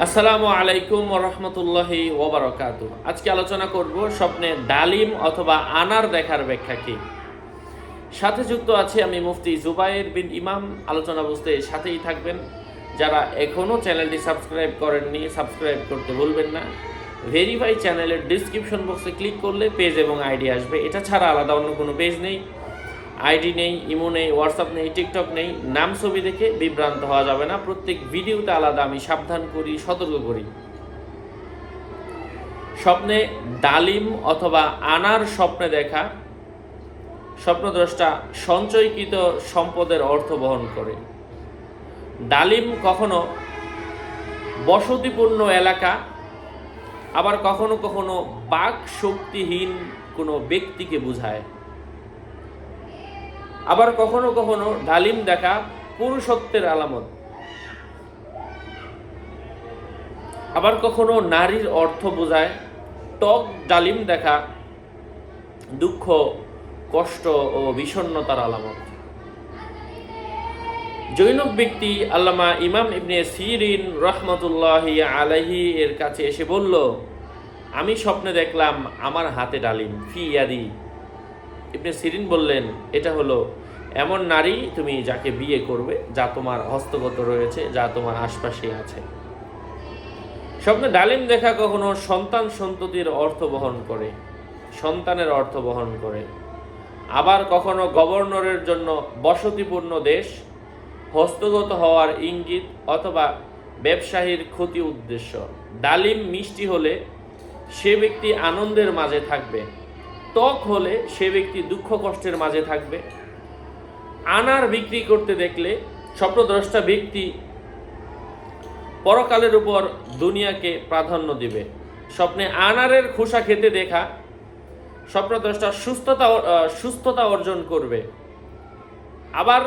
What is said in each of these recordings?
আসসালামু আলাইকুম রহমতুল্লাহি ওবারাকাতু। আজকে আলোচনা করব স্বপ্নে ডালিম অথবা আনার দেখার ব্যাখ্যা কি। সাথে যুক্ত আছে আমি মুফতি জুবায়ের বিন ইমাম। আলোচনা বুঝতে সাথেই থাকবেন। যারা এখনও চ্যানেলটি সাবস্ক্রাইব করেননি, সাবস্ক্রাইব করতে ভুলবেন না। ভেরিফাই চ্যানেলের ডিসক্রিপশন বক্সে ক্লিক করলে পেজ এবং আইডি আসবে। এটা ছাড়া আলাদা অন্য কোনো পেজ নেই, আইডি নেই, ইমো নেই, হোয়াটসঅ্যাপ নেই, টিকটক নেই। নাম ছবি দেখে বিভ্রান্ত হওয়া যাবে না। প্রত্যেক ভিডিওতে আলাদা আমি সাবধান করি, সতর্ক করি। স্বপ্নে ডালিম অথবা আনার স্বপ্নে দেখা স্বপ্নদ্রষ্টা সঞ্চয়কৃত সম্পদের অর্থ বহন করে। ডালিম কখনো বসতিপূর্ণ এলাকা, আবার কখনো কখনো বাক শক্তিহীন কোনো ব্যক্তিকে বোঝায়। আবার কখনো কখনো ডালিম দেখা পুরুষত্বের আলামত। আবার কখনো নারীর অর্থ বোঝায়। টক ডালিম দেখা দুঃখ, কষ্ট ও বিষণ্ণতার আলামত। জৈনক ব্যক্তি আল্লামা ইমাম ইবনে সিরিন রহমতুল্লাহি আলাইহি এর কাছে এসে বলল, আমি স্বপ্নে দেখলাম আমার হাতে ডালিম, ফি ইয়াদি। ইবনে সিরিন বললেন, এটা হলো এমন নারী তুমি যাকে বিয়ে করবে, যা তোমার হস্তগত রয়েছে, যা তোমার আশপাশে আছে। স্বপ্নে ডালিম দেখা কখনো সন্তান সন্ততির অর্থ বহন করে, সন্তানের অর্থ বহন করে। আবার কখনো গভর্নরের জন্য বসতিপূর্ণ দেশ, হস্তগত হওয়ার ইঙ্গিত অথবা ব্যবসায়ীর ক্ষতি উদ্দেশ্য। ডালিম মিষ্টি হলে সে ব্যক্তি আনন্দের মাঝে থাকবে, টক হলে সে ব্যক্তি দুঃখ কষ্টের মাঝে থাকবে। আনার বিক্রি করতে দেখলে স্বপ্নদ্রষ্টা ব্যক্তি পরকালের উপর দুনিয়াকে প্রাধান্য দিবে। স্বপ্নে আনারের খোসা খেতে দেখা স্বপ্নদ্রষ্টা সুস্থতা অর্জন করবে। আবার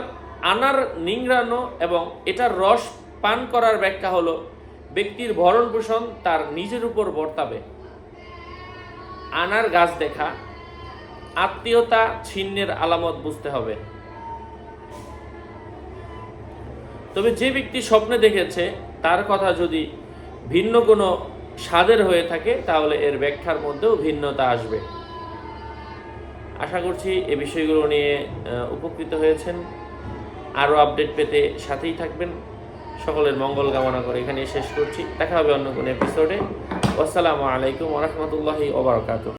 আনার নিংড়ানো এবং এটার রস পান করার ব্যাখ্যা হলো ব্যক্তির ভরণ পোষণ তার নিজের উপর বর্তাবে। আনার গাছ দেখা আত্মীয়তা ছিন্নের আলামত বুঝতে হবে। তবে যে ব্যক্তি স্বপ্নে দেখেছে তার কথা যদি ভিন্ন কোনো স্বাদের হয়ে থাকে, তাহলে এর ব্যাখ্যার মধ্যেও ভিন্নতা আসবে। আশা করছি এ বিষয়গুলো নিয়ে উপকৃত হয়েছেন। আরও আপডেট পেতে সাথেই থাকবেন। সকলের মঙ্গল কামনা করে এখানে শেষ করছি। দেখা হবে অন্য কোনো এপিসোডে। আসসালামু আলাইকুম ওয়া রাহমাতুল্লাহি ওয়া বারাকাতুহু।